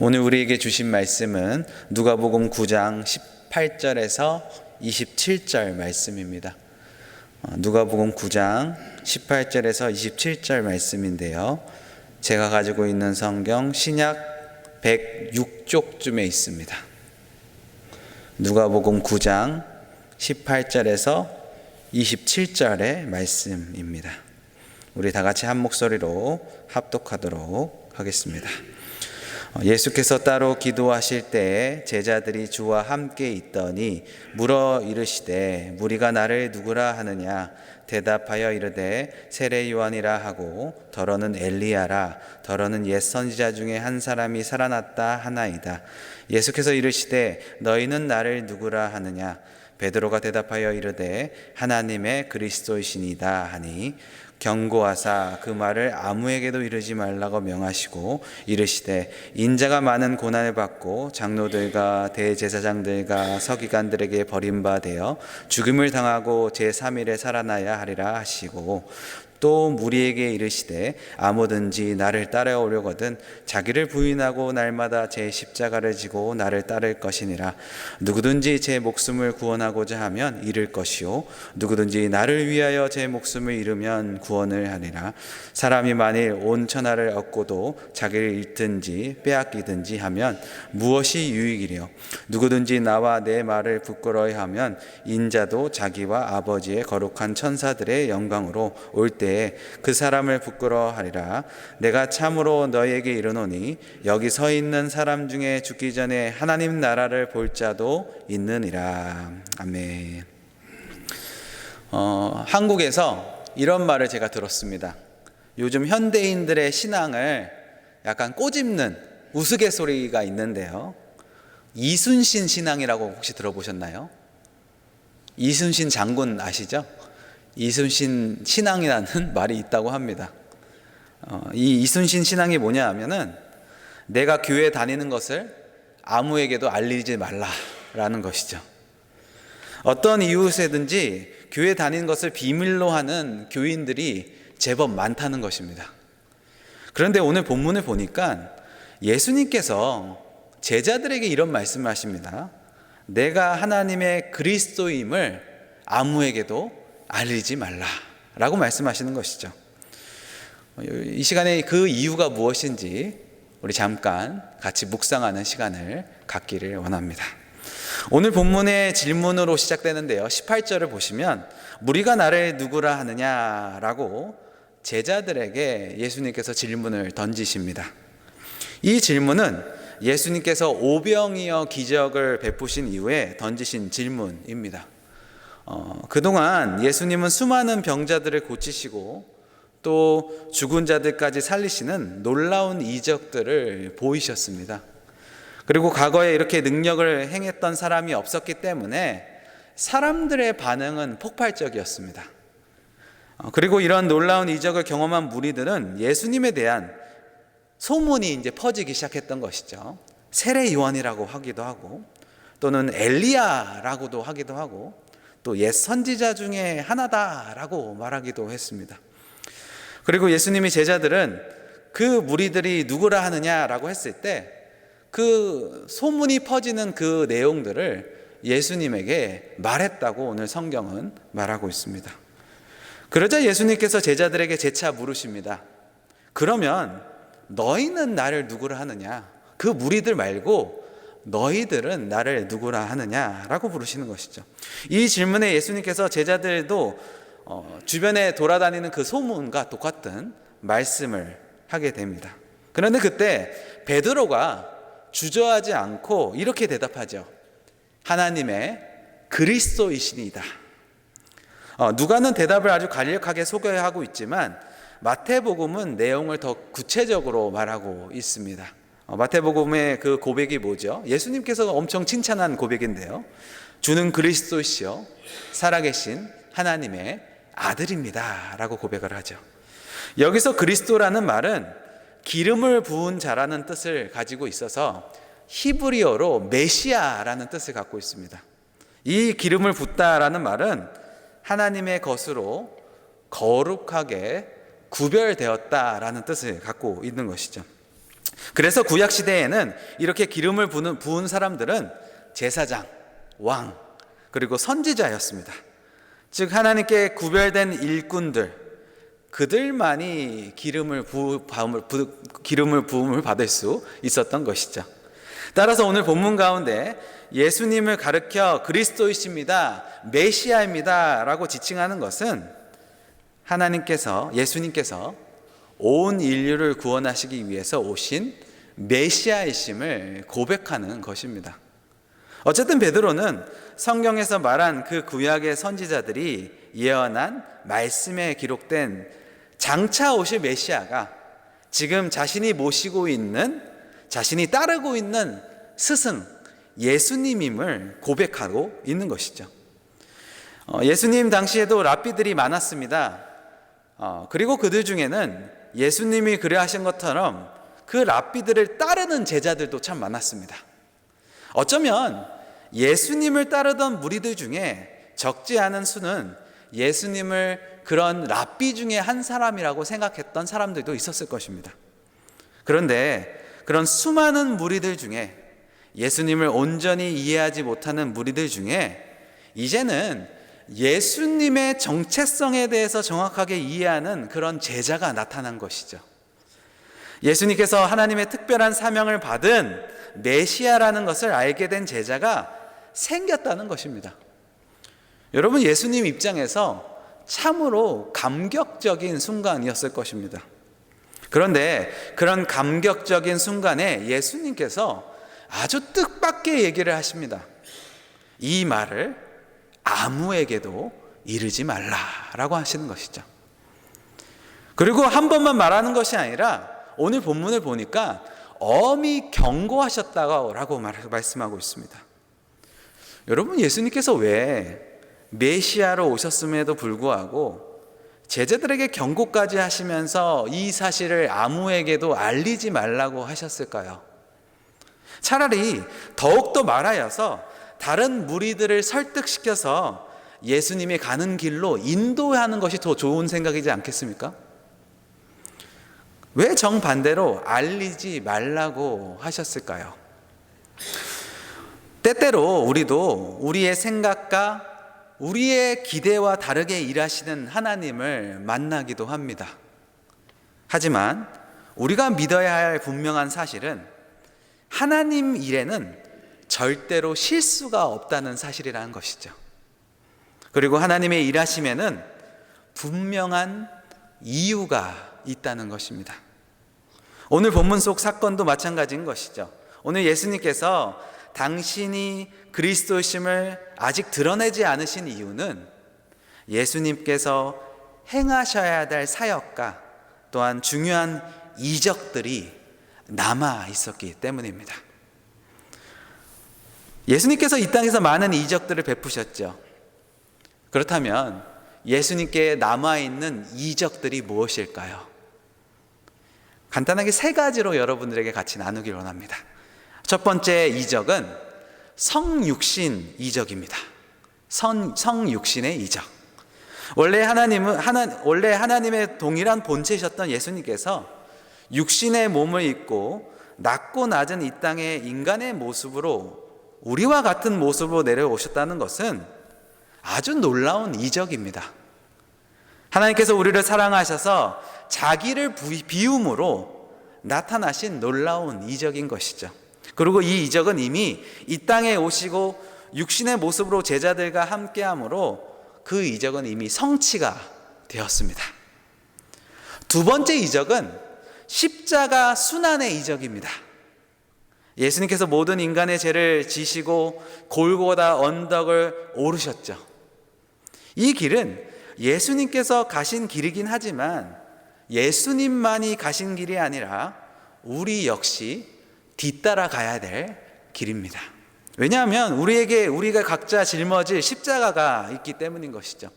오늘 우리에게 주신 말씀은 누가복음 9장 18절에서 27절 말씀입니다. 누가복음 9장 18절에서 27절 말씀인데요. 제가 가지고 있는 성경 신약 106쪽쯤에 있습니다. 누가복음 9장 18절에서 27절의 말씀입니다. 우리 다 같이 한 목소리로 합독하도록 하겠습니다. 예수께서 따로 기도하실 때에 제자들이 주와 함께 있더니 물어 이르시되 무리가 나를 누구라 하느냐? 대답하여 이르되 세례 요한이라 하고 더러는 엘리야라, 더러는 옛 선지자 중에 한 사람이 살아났다 하나이다. 예수께서 이르시되 너희는 나를 누구라 하느냐? 베드로가 대답하여 이르되 하나님의 그리스도이시니이다 하니 경고하사 그 말을 아무에게도 이르지 말라고 명하시고 이르시되 인자가 많은 고난을 받고 장로들과 대제사장들과 서기관들에게 버림받아 죽음을 당하고 제3일에 살아나야 하리라 하시고 또 무리에게 이르시되 아무든지 나를 따라오려거든 자기를 부인하고 날마다 제 십자가를 지고 나를 따를 것이니라. 누구든지 제 목숨을 구원하고자 하면 잃을 것이요 누구든지 나를 위하여 제 목숨을 잃으면 구원을 하리라. 사람이 만일 온 천하를 얻고도 자기를 잃든지 빼앗기든지 하면 무엇이 유익이랴. 누구든지 나와 내 말을 부끄러워하면 인자도 자기와 아버지의 거룩한 천사들의 영광으로 올 때 그 사람을 부끄러워하리라. 내가 참으로 너희에게 이르노니 여기 서 있는 사람 중에 죽기 전에 하나님 나라를 볼 자도 있느니라. 아멘. 한국에서 이런 말을 제가 들었습니다. 요즘 현대인들의 신앙을 약간 꼬집는 우스갯소리가 있는데요. 이순신 신앙이라고 혹시 들어보셨나요? 이순신 장군 아시죠? 이순신 신앙이라는 말이 있다고 합니다. 이 이순신 신앙이 뭐냐 하면은 내가 교회 다니는 것을 아무에게도 알리지 말라라는 것이죠. 어떤 이유에든지 교회 다니는 것을 비밀로 하는 교인들이 제법 많다는 것입니다. 그런데 오늘 본문을 보니까 예수님께서 제자들에게 이런 말씀을 하십니다. 내가 하나님의 그리스도임을 아무에게도 알리지 말라라고 말씀하시는 것이죠. 이 시간에 그 이유가 무엇인지 우리 잠깐 같이 묵상하는 시간을 갖기를 원합니다. 오늘 본문의 질문으로 시작되는데요. 18절을 보시면 무리가 나를 누구라 하느냐라고 제자들에게 예수님께서 질문을 던지십니다. 이 질문은 예수님께서 오병이어 기적을 베푸신 이후에 던지신 질문입니다. 그동안 예수님은 수많은 병자들을 고치시고 또 죽은 자들까지 살리시는 놀라운 이적들을 보이셨습니다. 그리고 과거에 이렇게 능력을 행했던 사람이 없었기 때문에 사람들의 반응은 폭발적이었습니다. 그리고 이런 놀라운 이적을 경험한 무리들은 예수님에 대한 소문이 이제 퍼지기 시작했던 것이죠. 세례 요한이라고 하기도 하고 또는 엘리야라고도 하기도 하고 또 옛 선지자 중에 하나다라고 말하기도 했습니다. 그리고 예수님이 제자들은 그 무리들이 누구라 하느냐라고 했을 때 그 소문이 퍼지는 그 내용들을 예수님에게 말했다고 오늘 성경은 말하고 있습니다. 그러자 예수님께서 제자들에게 재차 물으십니다. 그러면 너희는 나를 누구라 하느냐? 그 무리들 말고 너희들은 나를 누구라 하느냐라고 부르시는 것이죠. 이 질문에 예수님께서 제자들도 주변에 돌아다니는 그 소문과 똑같은 말씀을 하게 됩니다. 그런데 그때 베드로가 주저하지 않고 이렇게 대답하죠. 하나님의 그리스도이시니이다. 누가는 대답을 아주 간략하게 소개하고 있지만 마태복음은 내용을 더 구체적으로 말하고 있습니다. 마태복음의 그 고백이 뭐죠? 예수님께서 엄청 칭찬한 고백인데요. 주는 그리스도시요 살아계신 하나님의 아들입니다 라고 고백을 하죠. 여기서 그리스도라는 말은 기름을 부은 자라는 뜻을 가지고 있어서 히브리어로 메시아라는 뜻을 갖고 있습니다. 이 기름을 붓다라는 말은 하나님의 것으로 거룩하게 구별되었다라는 뜻을 갖고 있는 것이죠. 그래서 구약 시대에는 이렇게 기름을 부은 사람들은 제사장, 왕, 그리고 선지자였습니다. 즉 하나님께 구별된 일꾼들, 그들만이 기름을 부음을 받을 수 있었던 것이죠. 따라서 오늘 본문 가운데 예수님을 가르쳐 그리스도이십니다, 메시아입니다 라고 지칭하는 것은 예수님께서 온 인류를 구원하시기 위해서 오신 메시아이심을 고백하는 것입니다. 어쨌든 베드로는 성경에서 말한 그 구약의 선지자들이 예언한 말씀에 기록된 장차 오실 메시아가 지금 자신이 따르고 있는 스승 예수님임을 고백하고 있는 것이죠. 예수님 당시에도 랍비들이 많았습니다. 그리고 그들 중에는 예수님이 그리하신 것처럼 그 랍비들을 따르는 제자들도 참 많았습니다. 어쩌면 예수님을 따르던 무리들 중에 적지 않은 수는 예수님을 그런 랍비 중에 한 사람이라고 생각했던 사람들도 있었을 것입니다. 그런데 그런 수많은 무리들 중에, 예수님을 온전히 이해하지 못하는 무리들 중에 이제는 예수님의 정체성에 대해서 정확하게 이해하는 그런 제자가 나타난 것이죠. 예수님께서 하나님의 특별한 사명을 받은 메시아라는 것을 알게 된 제자가 생겼다는 것입니다. 여러분, 예수님 입장에서 참으로 감격적인 순간이었을 것입니다. 그런데 그런 감격적인 순간에 예수님께서 아주 뜻밖의 얘기를 하십니다. 이 말을 아무에게도 이르지 말라라고 하시는 것이죠. 그리고 한 번만 말하는 것이 아니라 오늘 본문을 보니까 엄히 경고하셨다고 말씀하고 있습니다. 여러분, 예수님께서 왜 메시아로 오셨음에도 불구하고 제자들에게 경고까지 하시면서 이 사실을 아무에게도 알리지 말라고 하셨을까요? 차라리 더욱더 말하여서 다른 무리들을 설득시켜서 예수님이 가는 길로 인도하는 것이 더 좋은 생각이지 않겠습니까? 왜 정반대로 알리지 말라고 하셨을까요? 때때로 우리도 우리의 생각과 우리의 기대와 다르게 일하시는 하나님을 만나기도 합니다. 하지만 우리가 믿어야 할 분명한 사실은 하나님 일에는 절대로 실수가 없다는 사실이라는 것이죠. 그리고 하나님의 일하심에는 분명한 이유가 있다는 것입니다. 오늘 본문 속 사건도 마찬가지인 것이죠. 오늘 예수님께서 당신이 그리스도심을 아직 드러내지 않으신 이유는 예수님께서 행하셔야 될 사역과 또한 중요한 이적들이 남아 있었기 때문입니다. 예수님께서 이 땅에서 많은 이적들을 베푸셨죠. 그렇다면 예수님께 남아있는 이적들이 무엇일까요? 간단하게 세 가지로 여러분들에게 같이 나누길 원합니다. 첫 번째 이적은 성육신 이적입니다. 성육신의 이적. 원래 하나님의 동일한 본체이셨던 예수님께서 육신의 몸을 입고 낮고 낮은 이 땅의 인간의 모습으로 우리와 같은 모습으로 내려오셨다는 것은 아주 놀라운 이적입니다. 하나님께서 우리를 사랑하셔서 자기를 비움으로 나타나신 놀라운 이적인 것이죠. 그리고 이 이적은 이미 이 땅에 오시고 육신의 모습으로 제자들과 함께함으로 그 이적은 이미 성취가 되었습니다. 두 번째 이적은 십자가 순환의 이적입니다. 예수님께서 모든 인간의 죄를 지시고 골고다 언덕을 오르셨죠. 이 길은 예수님께서 가신 길이긴 하지만 예수님만이 가신 길이 아니라 우리 역시 뒤따라 가야 될 길입니다. 왜냐하면 우리가 각자 짊어질 십자가가 있기 때문인 것이죠.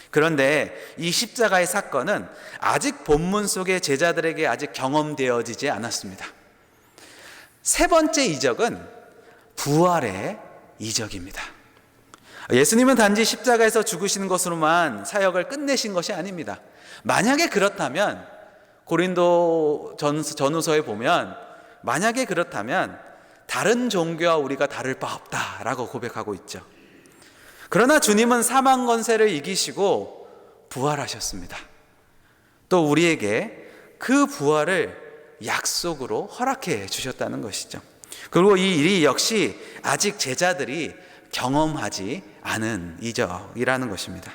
그런데 이 십자가의 사건은 아직 본문 속의 제자들에게 아직 경험되어지지 않았습니다. 세 번째 이적은 부활의 이적입니다. 예수님은 단지 십자가에서 죽으시는 것으로만 사역을 끝내신 것이 아닙니다. 만약에 그렇다면 고린도 전후서에 보면 만약에 그렇다면 다른 종교와 우리가 다를 바 없다라고 고백하고 있죠. 그러나 주님은 사망 권세를 이기시고 부활하셨습니다. 또 우리에게 그 부활을 약속으로 허락해 주셨다는 것이죠. 그리고 이 일이 역시 아직 제자들이 경험하지 않은 이적이라는 것입니다.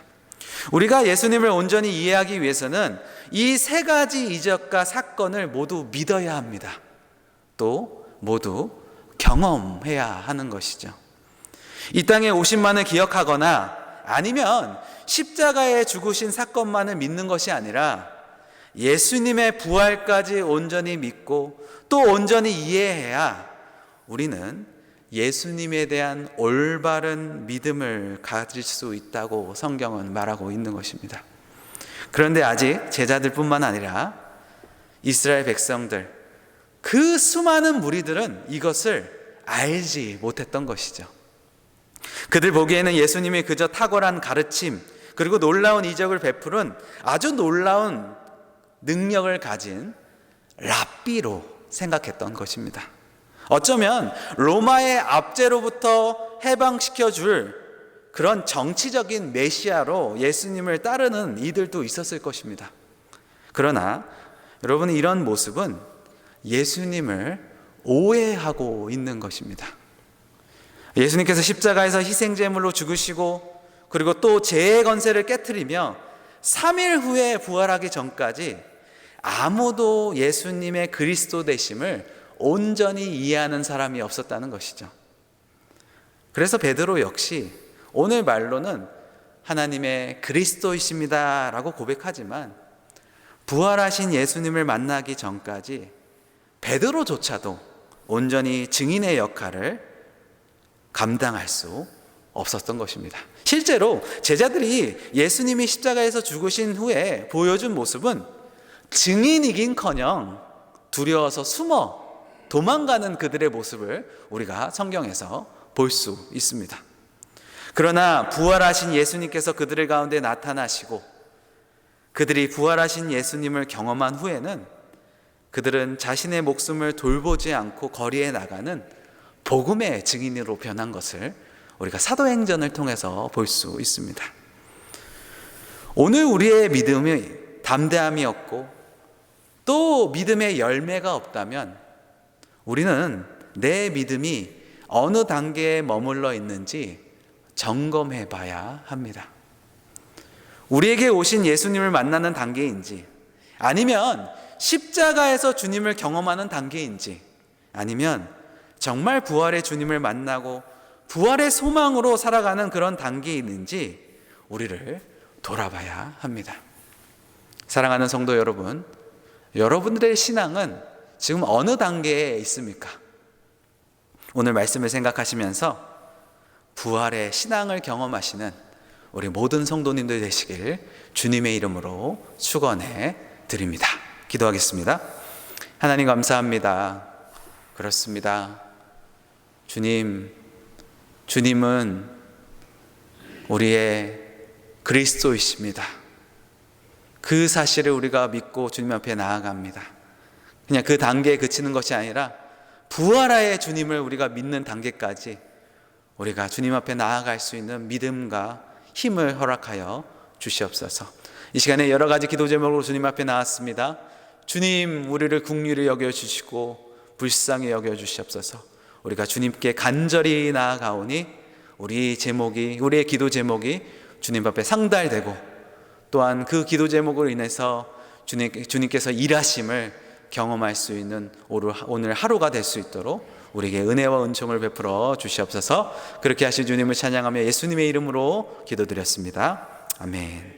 우리가 예수님을 온전히 이해하기 위해서는 이 세 가지 이적과 사건을 모두 믿어야 합니다. 또 모두 경험해야 하는 것이죠. 이 땅에 오신만을 기억하거나 아니면 십자가에 죽으신 사건만을 믿는 것이 아니라 예수님의 부활까지 온전히 믿고 또 온전히 이해해야 우리는 예수님에 대한 올바른 믿음을 가질 수 있다고 성경은 말하고 있는 것입니다. 그런데 아직 제자들뿐만 아니라 이스라엘 백성들, 그 수많은 무리들은 이것을 알지 못했던 것이죠. 그들 보기에는 예수님이 그저 탁월한 가르침 그리고 놀라운 이적을 베푸는 아주 놀라운 능력을 가진 랍비로 생각했던 것입니다. 어쩌면 로마의 압제로부터 해방시켜줄 그런 정치적인 메시아로 예수님을 따르는 이들도 있었을 것입니다. 그러나 여러분, 이런 모습은 예수님을 오해하고 있는 것입니다. 예수님께서 십자가에서 희생제물로 죽으시고 그리고 또 죄의 권세를 깨트리며 3일 후에 부활하기 전까지 아무도 예수님의 그리스도 되심을 온전히 이해하는 사람이 없었다는 것이죠. 그래서 베드로 역시 오늘 말로는 하나님의 그리스도이십니다 라고 고백하지만 부활하신 예수님을 만나기 전까지 베드로조차도 온전히 증인의 역할을 감당할 수 없었던 것입니다. 실제로 제자들이 예수님이 십자가에서 죽으신 후에 보여준 모습은 증인이긴커녕 두려워서 숨어 도망가는 그들의 모습을 우리가 성경에서 볼 수 있습니다. 그러나 부활하신 예수님께서 그들의 가운데 나타나시고 그들이 부활하신 예수님을 경험한 후에는 그들은 자신의 목숨을 돌보지 않고 거리에 나가는 복음의 증인으로 변한 것을 우리가 사도행전을 통해서 볼 수 있습니다. 오늘 우리의 믿음이 담대함이 없고 또 믿음의 열매가 없다면 우리는 내 믿음이 어느 단계에 머물러 있는지 점검해 봐야 합니다. 우리에게 오신 예수님을 만나는 단계인지, 아니면 십자가에서 주님을 경험하는 단계인지, 아니면 정말 부활의 주님을 만나고 부활의 소망으로 살아가는 그런 단계에 있는지 우리를 돌아봐야 합니다. 사랑하는 성도 여러분, 여러분들의 신앙은 지금 어느 단계에 있습니까? 오늘 말씀을 생각하시면서 부활의 신앙을 경험하시는 우리 모든 성도님들 되시길 주님의 이름으로 축원해 드립니다. 기도하겠습니다. 하나님 감사합니다. 그렇습니다. 주님은 우리의 그리스도이십니다. 그 사실을 우리가 믿고 주님 앞에 나아갑니다. 그냥 그 단계에 그치는 것이 아니라 부활하의 주님을 우리가 믿는 단계까지 우리가 주님 앞에 나아갈 수 있는 믿음과 힘을 허락하여 주시옵소서. 이 시간에 여러 가지 기도 제목으로 주님 앞에 나왔습니다. 주님, 우리를 긍휼히 여겨주시고 불쌍히 여겨주시옵소서. 우리가 주님께 간절히 나아가오니 우리의 기도 제목이 주님 앞에 상달되고 또한 그 기도 제목으로 인해서 주님께서 일하심을 경험할 수 있는 오늘 하루가 될 수 있도록 우리에게 은혜와 은총을 베풀어 주시옵소서. 그렇게 하실 주님을 찬양하며 예수님의 이름으로 기도드렸습니다. 아멘.